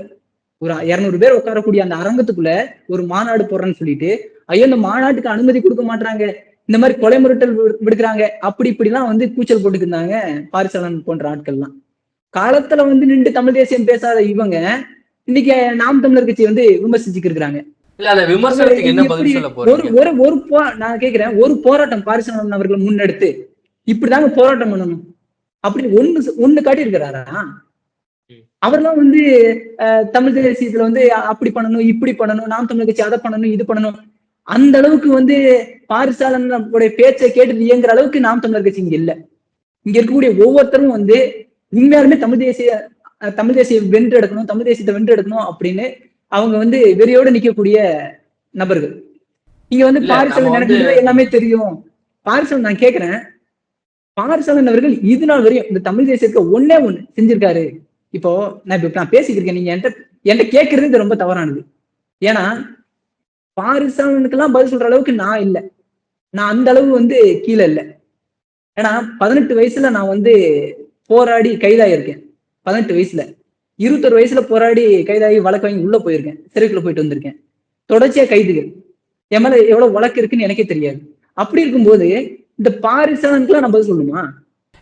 ஒரு 200 பேர் உட்காரக்கூடிய அந்த அரங்கத்துக்குள்ள ஒரு மாநாடு போடுறேன்னு சொல்லிட்டு, ஐயோ இந்த மாநாட்டுக்கு அனுமதி கொடுக்க மாட்டாங்க, இந்த மாதிரி கொலை மிரட்டல் விடுக்கிறாங்க, அப்படி இப்படிலாம் வந்து கூச்சல் போட்டுக்கு இருந்தாங்க பாரிசாலன் போன்ற ஆட்கள்லாம். காலத்துல வந்து நின்று தமிழ் தேசியம் பேசாத இவங்க இன்னைக்கு நாம் தமிழர் கட்சி வந்து விமர்சிச்சுக்கு இருக்கிறாங்க. நான் கேக்குறேன், ஒரு போராட்டம் பாரிசாலன் அவர்கள் முன்னெடுத்து இப்படிதாங்க போராட்டம் பண்ணணும் அப்படின்னு ஒண்ணு காட்டி இருக்கிறாரா? அவர்லாம் வந்து தமிழ் தேசியத்துல வந்து அப்படி பண்ணணும் இப்படி பண்ணணும், நாம் தமிழ் கட்சி அதை பண்ணணும் இது பண்ணணும், அந்த அளவுக்கு வந்து பாரிசாலன் பேச்சை கேட்டு இயங்குற அளவுக்கு நாம் தமிழர் கட்சி இங்க இல்ல. இங்க இருக்கக்கூடிய ஒவ்வொருத்தரும் வந்து உண்மையாலுமே தமிழ் தேசிய வென்று எடுக்கணும், தமிழ் தேசியத்தை வென்று எடுக்கணும் அப்படின்னு அவங்க வந்து வெறியோடு நிக்கக்கூடிய நபர்கள். இங்க வந்து பாரிசாலன் நடக்கிறது எல்லாமே தெரியும். பாரிசாலன் நான் கேட்கிறேன், பாரிசாலன் அவர்கள் இது நாள் வரையும் இந்த தமிழ் தேசியத்துக்கு ஒண்ணு செஞ்சிருக்காரு. இப்போ நான் பேசிக்கிட்டு இருக்கேன், நீங்க என்கிட்ட கேட்கறது இது ரொம்ப தவறானது. ஏன்னா பாரிசாலனுக்கெல்லாம் பதில் சொல்ற அளவுக்கு நான் இல்லை, நான் அந்த அளவு வந்து கீழே இல்லை. ஏன்னா 18 வயசுல நான் வந்து போராடி கைதாயிருக்கேன். 18 வயசுல 21 வயசுல போராடி கைதாகி வழக்கு வாங்கி உள்ள போயிருக்கேன், சிறைக்குள்ள போயிட்டு வந்திருக்கேன். தொடர்ச்சியா கைதுகள், என் மேல எவ்வளவு வழக்கு இருக்குன்னு எனக்கே தெரியாது. அப்படி இருக்கும்போது இந்த பாரிசாலனுக்குலாம் நான் பதில் சொல்லுமா?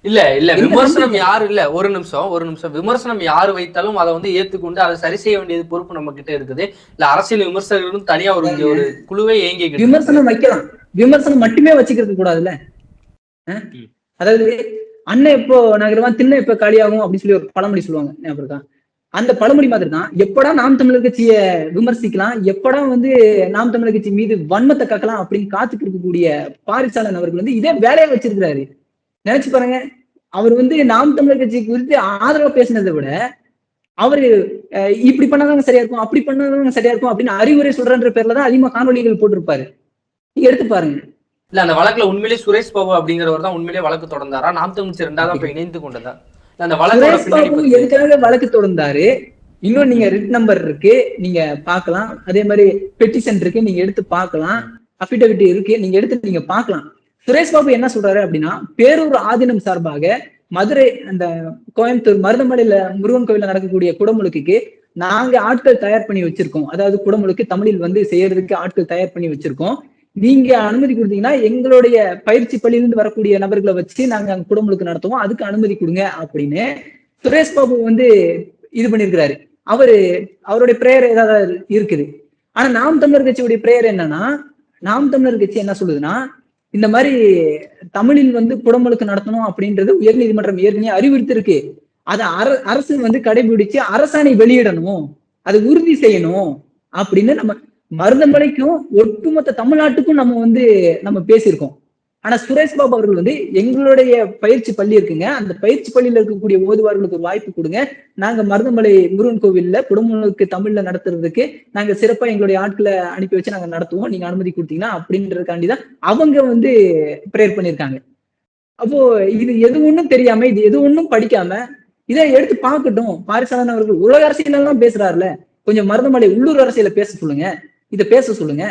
இல்ல விமர்சனம் யாரு இல்ல, ஒரு நிமிஷம் விமர்சனம் யாரு வைத்தாலும் அதை வந்து ஏத்துக்கொண்டு அதை சரி செய்ய வேண்டியது பொறுப்பு நம்ம கிட்ட இருக்குது. இல்ல அரசியல் விமர்சகர்களும் தனியா ஒரு குழுவே இயங்கி விமர்சனம் வைக்கலாம், விமர்சனம் மட்டுமே வச்சுக்கிறது கூடாதுல்ல. அதாவது அண்ணன் எப்போ நகருவான் திண்ணை எப்ப காலியாகும் அப்படின்னு சொல்லி ஒரு பழமொழி சொல்லுவாங்க, ஞாபகம் இருக்கா? அந்த பழமொழி மாதிரி தான் எப்படா நாம் தமிழர் கட்சிய விமர்சிக்கலாம், எப்படா வந்து நாம் தமிழர் கட்சி மீது வன்மத்தை காக்கலாம் அப்படின்னு காத்துட்டு இருக்கக்கூடிய பாரிசாலன் அவர்கள் வந்து இதே வேலையை வச்சிருக்கிறாரு. நினைச்சு பாருங்க, அவர் வந்து நாம் தமிழர் கட்சி குறித்து ஆதரவா பேசினதை விட அவரு இப்படி பண்ணாதாங்க சரியா இருக்கும், அப்படி பண்ணாதாங்க சரியா இருக்கும் அப்படின்னு அறிவுரை சொல்றன்ற பேர்லதான் அதிகமா காணொலிகள் போட்டிருப்பாரு. நீங்க எடுத்து பாருங்க. இல்ல அந்த வழக்குல உண்மையிலேயே சுரேஷ் பாபு அப்படிங்கிறவர் தான் உண்மையிலேயே வழக்கு தொடர்ந்தாரா, நாம் தமிழ் இரண்டாவது போய் இணைந்து கொண்டதா? அந்த வழக்கு எதுக்காக வழக்கு தொடர்ந்தாரு? இன்னும் நீங்க ரிட் நம்பர் இருக்கு, நீங்க பாக்கலாம். அதே மாதிரி பெட்டிஷன் இருக்கு, நீங்க எடுத்து பாக்கலாம். அபிடவிட் இருக்கு, நீங்க எடுத்து நீங்க பாக்கலாம். சுரேஷ் பாபு என்ன சொல்றாரு அப்படின்னா, பேரூர் ஆதீனம் சார்பாக மதுரை அந்த கோயம்புத்தூர் மருதமலையில முருகன் கோயில நடக்கக்கூடிய குடமுழுக்கு நாங்க ஆட்கள் தயார் பண்ணி வச்சிருக்கோம். அதாவது குடமுழுக்கு தமிழில் வந்து செய்யறதுக்கு ஆட்கள் தயார் பண்ணி வச்சிருக்கோம். நீங்க அனுமதி கொடுத்தீங்கன்னா எங்களுடைய பயிற்சி பள்ளியிலிருந்து வரக்கூடிய நபர்களை வச்சு நாங்க அங்க குடமுழுக்கு நடத்துவோம், அதுக்கு அனுமதி கொடுங்க அப்படின்னு சுரேஷ் பாபு வந்து இது பண்ணிருக்கிறாரு. அவருடைய பிரேயர் ஏதாவது இருக்குது. ஆனா நாம் தமிழர் கட்சியுடைய பிரேயர் என்னன்னா, நாம் தமிழர் கட்சி என்ன சொல்லுதுன்னா, இந்த மாதிரி தமிழில் வந்து குடமுழுக்கு நடத்தணும் அப்படின்றது உயர்நீதிமன்றம் ஏற்கனவே அறிவுறுத்திருக்கு. அதை அரசு வந்து கடைபிடிச்சு அரசாணை வெளியிடணும், அதை உறுதி செய்யணும் அப்படின்னு நம்ம மருதமலைக்கும் ஒட்டுமொத்த தமிழ்நாட்டுக்கும் நம்ம பேசியிருக்கோம். ஆனா சுரேஷ் பாபு அவர்கள் வந்து எங்களுடைய பயிற்சி பள்ளி இருக்குங்க, அந்த பயிற்சி பள்ளியில இருக்கக்கூடிய ஓதுவார்களுக்கு ஒரு வாய்ப்பு கொடுங்க, நாங்க மருதமலை முருகன் கோவில்ல குடமுழுக்கு தமிழ்ல நடத்துறதுக்கு நாங்க சிறப்பா எங்களுடைய ஆட்களை அனுப்பி வச்சு நாங்க நடத்துவோம், நீங்க அனுமதி கொடுத்தீங்கன்னா அப்படின்றதுக்காண்டிதான் அவங்க வந்து பிரேயர் பண்ணியிருக்காங்க. அப்போ இது எது ஒண்ணும் தெரியாம, இது எது ஒண்ணும் படிக்காம இதை எடுத்து பார்க்கட்டும். பாரிசாலன் அவர்கள் உலக அரசியல் எல்லாம் பேசுறாருல, கொஞ்சம் மருதமலை உள்ளூர் அரசியல பேச சொல்லுங்க, இதை பேச சொல்லுங்க,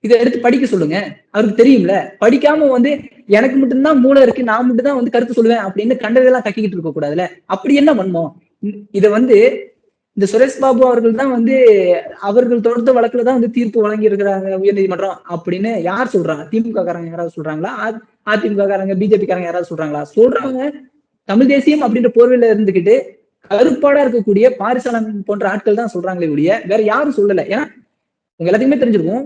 இதை எடுத்து படிக்க சொல்லுங்க. அவருக்கு தெரியும்ல, படிக்காம வந்து எனக்கு மட்டும்தான் மூளை இருக்கு, நான் மட்டும் தான் வந்து கருத்து சொல்லுவேன் அப்படின்னு கண்டதெல்லாம் கக்கிக்கிட்டு இருக்க கூடாதுல. அப்படி என்ன வன்மம்? இதை வந்து இந்த சுரேஷ் பாபு அவர்கள் தான் வந்து அவர்கள் தொடர்ந்த வழக்குலதான் வந்து தீர்ப்பு வழங்கி இருக்கிறாங்க உயர்நீதிமன்றம் அப்படின்னு யார் சொல்றாங்க? திமுக காரங்க யாராவது சொல்றாங்களா? அதிமுக காரங்க, பிஜேபி காரங்க யாராவது சொல்றாங்களா? சொல்றாங்க தமிழ் தேசியம் அப்படின்ற போர்வையில இருந்துகிட்டு கருப்பாடா இருக்கக்கூடிய பாரிசாலன் போன்ற ஆட்கள் தான் சொல்றாங்களே ஒழிய வேற யாரும் சொல்லல. ஏன்னா உங்க எல்லாத்துக்குமே தெரிஞ்சிருக்கும்,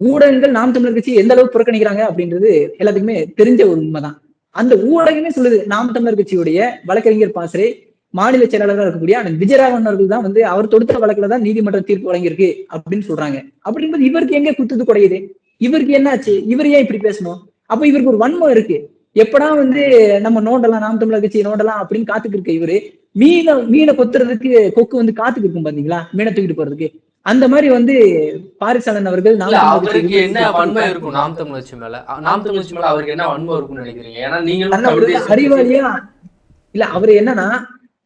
ஊடகங்கள் நாம் தமிழர் கட்சி எந்த அளவுக்கு புறக்கணிக்கிறாங்க அப்படின்றது எல்லாத்துக்குமே தெரிஞ்ச ஒரு உண்மைதான். அந்த ஊடகமே சொல்லுது, நாம் தமிழர் கட்சியுடைய வழக்கறிஞர் பாசறை மாநில செயலாளராக இருக்கக்கூடிய விஜயராகவன் அவர்கள் தான் வந்து அவர் தொடுத்த வழக்குல தான் நீதிமன்ற தீர்ப்பு வழங்கியிருக்கு அப்படின்னு சொல்றாங்க. அப்படின்றது இவருக்கு எங்க குத்துது குடையுது? இவருக்கு என்னாச்சு? இவர் ஏன் இப்படி பேசணும்? அப்ப இவருக்கு ஒரு வன்மம் இருக்கு. எப்படா வந்து நம்ம நோண்டலாம், நாம் தமிழர் கட்சி நோண்டலாம் அப்படின்னு காத்துக்கு இருக்க இவரு மீனை கொத்துறதுக்கு கொக்கு வந்து காத்துக்கு இருக்கும் பாத்தீங்களா, மீனை தூக்கிட்டு போறதுக்கு. அந்த மாதிரி வந்து பாரிசாலன் அவர்கள் அவருக்கு என்ன வன்மை இருக்கும் நாம் தமிழ் மேல? நாம் தமிழ் மேல அவருக்கு என்ன வன்மை இருக்கும்னு நினைக்கிறீங்க? ஏன்னா நீங்க அறிவாளியா இல்ல, அவரு என்னன்னா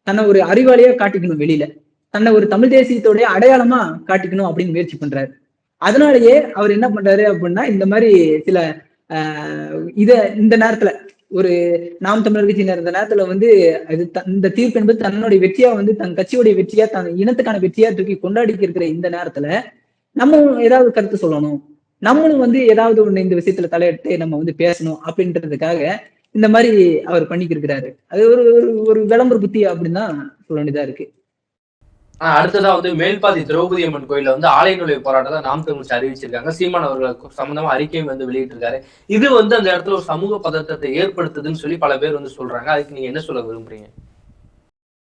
தன்னை ஒரு அறிவாளியா காட்டிக்கணும், வெளியில தன்னை ஒரு தமிழ் தேசியத்தோடைய அடையாளமா காட்டிக்கணும் அப்படின்னு முயற்சி பண்றாரு. அதனாலயே அவர் என்ன பண்றாரு அப்படின்னா, இந்த மாதிரி சில இந்த நேரத்துல ஒரு நாம் தமிழர் கட்சி இந்த நேரத்துல வந்து இந்த தீர்ப்பு என்பது தன்னுடைய வெற்றியா வந்து தன் கட்சியுடைய வெற்றியா, தன் இனத்துக்கான வெற்றியா தூக்கி கொண்டாடி இருக்கிற இந்த நேரத்துல நம்ம ஏதாவது கருத்து சொல்லணும், நம்மளும் வந்து ஏதாவது ஒண்ணு இந்த விஷயத்துல தலையிட்டு நம்ம வந்து பேசணும் அப்படின்றதுக்காக இந்த மாதிரி அவர் பண்ணிக்கிருக்கிறாரு. அது ஒரு விளம்பர புத்தி அப்படின்னு தான் சொல்ல வேண்டியதா இருக்கு. அடுத்ததா வந்து மேல்பாதி திரௌபதி அம்மன் கோயில வந்து ஆலய நுழைவு போராட்டத்தை நாம் தமிழ் அறிவிச்சிருக்காங்க. சீமான் அவர்களுக்கு சம்பந்தமா அறிக்கையும் வந்து வெளியிட்டிருக்காரு. இது வந்து அந்த இடத்துல ஒரு சமூக பதற்றத்தை ஏற்படுத்துதுன்னு சொல்லி பல பேர் வந்து சொல்றாங்க. அதுக்கு நீங்க என்ன சொல்ல விரும்புறீங்க?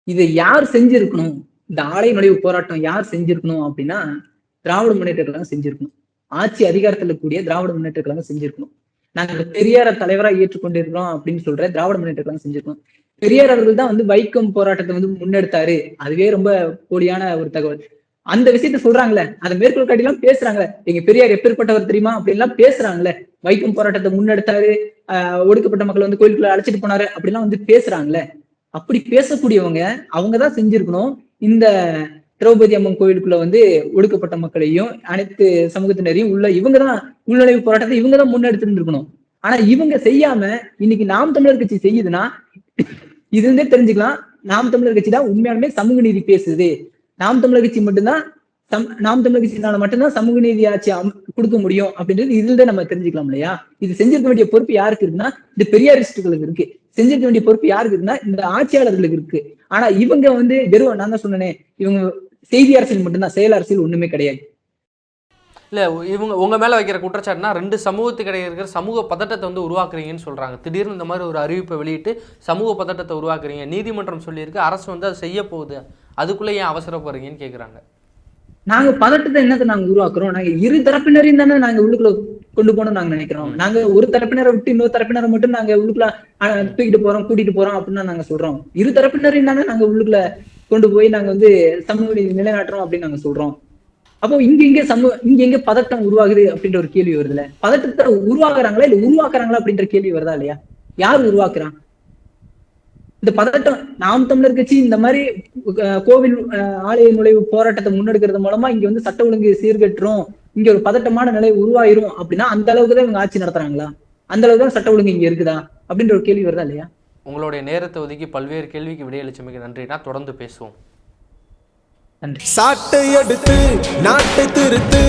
இதை யார் செஞ்சிருக்கணும்? இந்த ஆலய நுழைவு போராட்டம் யார் செஞ்சிருக்கணும் அப்படின்னா, திராவிட முன்னேற்ற கழகம் செஞ்சிருக்கணும். ஆட்சி அதிகாரத்துல கூடிய திராவிட முன்னேற்ற கழகம் செஞ்சிருக்கணும். நாங்க பெரியார தலைவரா ஏற்றுக்கொண்டிருக்கிறோம் அப்படின்னு சொல்ற திராவிட முன்னேற்ற கழகம் செஞ்சிருக்கணும். பெரியார் அவர்கள் தான் வந்து வைக்கம் போராட்டத்தை வந்து முன்னெடுத்தாரு. அதுவே ரொம்ப போலியான ஒரு தகவல். அந்த விஷயத்த சொல்றாங்களே, அதை மேற்கோள் காட்டி எல்லாம் பேசுறாங்களே, எங்க பெரியார் எப்பேற்பட்டவர் தெரியுமா அப்படின்லாம் பேசுறாங்களே. வைக்கம் போராட்டத்தை முன்னெடுத்தாரு, ஒடுக்கப்பட்ட மக்களை வந்து கோயிலுக்குள்ள அழைச்சிட்டு போனாரு அப்படிலாம் வந்து பேசுறாங்களே. அப்படி பேசக்கூடியவங்க அவங்கதான் செஞ்சிருக்கணும். இந்த திரௌபதி அம்மன் கோயிலுக்குள்ள வந்து ஒடுக்கப்பட்ட மக்களையும் அனைத்து சமூகத்தினரையும் இவங்கதான் உள்நுழைவு போராட்டத்தை இவங்கதான் முன்னெடுத்து இருக்கணும். ஆனா இவங்க செய்யாம இன்னைக்கு நாம் தமிழர் கட்சி செய்யுதுன்னா இது இருந்தே தெரிஞ்சுக்கலாம், நாம் தமிழர் கட்சி தான் உண்மையாலுமே சமூக நீதி பேசுது. நாம் தமிழர் கட்சி மட்டும்தான் நாம் தமிழர் கட்சினால மட்டும்தான் சமூக நீதி ஆட்சி கொடுக்க முடியும் அப்படின்றது இதுல நம்ம தெரிஞ்சுக்கலாம் இல்லையா? இது செஞ்சிருக்க வேண்டிய பொறுப்பு யாருக்கு இருக்குன்னா, இந்த பெரியாரிஸ்டுகளுக்கு இருக்கு. செஞ்சிருக்க வேண்டிய பொறுப்பு யாருக்கு இருக்குன்னா, இந்த ஆட்சியாளர்களுக்கு இருக்கு. ஆனா இவங்க வந்து வெறும் நான் தான் சொன்னேனே, இவங்க செய்தி அரசியல் மட்டும்தான், செயல் அரசியல் ஒண்ணுமே கிடையாது. இல்லை உங்கள் மேலே வைக்கிற குற்றச்சாட்டுனா 2 சமூகத்துக்கு இடையே இருக்கிற சமூக பதட்டத்தை வந்து உருவாக்குறீங்கன்னு சொல்கிறாங்க. திடீர்னு இந்த மாதிரி ஒரு அறிவிப்பை வெளியிட்டு சமூக பதட்டத்தை உருவாக்குறீங்க, நீதிமன்றம் சொல்லியிருக்கு, அரசு வந்து அதை செய்ய போகுது, அதுக்குள்ளே ஏன் அவசரப்படுறீங்கன்னு கேட்குறாங்க. நாங்க பதட்டத்தை என்னத்தை நாங்க உருவாக்குறோம்? நாங்க இரு தரப்பினரையும் தானே நாங்க உள்ளுக்குள்ள கொண்டு போகணும்னு நாங்க நினைக்கிறோம். நாங்க ஒரு தரப்பினரை விட்டு இன்னொரு தரப்பினரை மட்டும் நாங்க உள்ளுக்குள்ள தூக்கிட்டு போறோம், கூட்டிட்டு போறோம் அப்படின்னு நாங்க சொல்றோம். இரு தரப்பினரையும் தானே நாங்க உள்ளுக்குள்ள கொண்டு போய் நாங்க வந்து சமூக நீதி நிலைநாட்டுறோம் அப்படின்னு நாங்க சொல்றோம். அப்போ இங்க எங்க பதட்டம் உருவாகுது அப்படின்ற ஒரு கேள்வி வருதுல்ல. பதட்டத்தை உருவாக்குறாங்களா இல்ல உருவாக்குறாங்களா அப்படின்ற கேள்வி வருதா இல்லையா? யார் உருவாக்குறான் இந்த பதட்டம்? நாம் தமிழர் கட்சி இந்த மாதிரி கோவில் ஆலய நுழைவு போராட்டத்தை முன்னெடுக்கிறது மூலமா இங்க வந்து சட்ட ஒழுங்கு சீர்கட்டுறோம், இங்க ஒரு பதட்டமான நிலை உருவாயிரும் அப்படின்னா அந்த அளவுக்கு தான் இவங்க ஆட்சி நடத்துறாங்களா? அந்த அளவுக்கு தான் சட்ட ஒழுங்கு இங்க இருக்குதா அப்படின்ற ஒரு கேள்வி வருதா இல்லையா? உங்களுடைய நேரத்தை ஒதுக்கி பல்வேறு கேள்விக்கு விடையளிச்சமைக்கு நன்றினா, தொடர்ந்து பேசுவோம். நன்றி. சாட்டை எடுத்து நாட்டை திருத்து,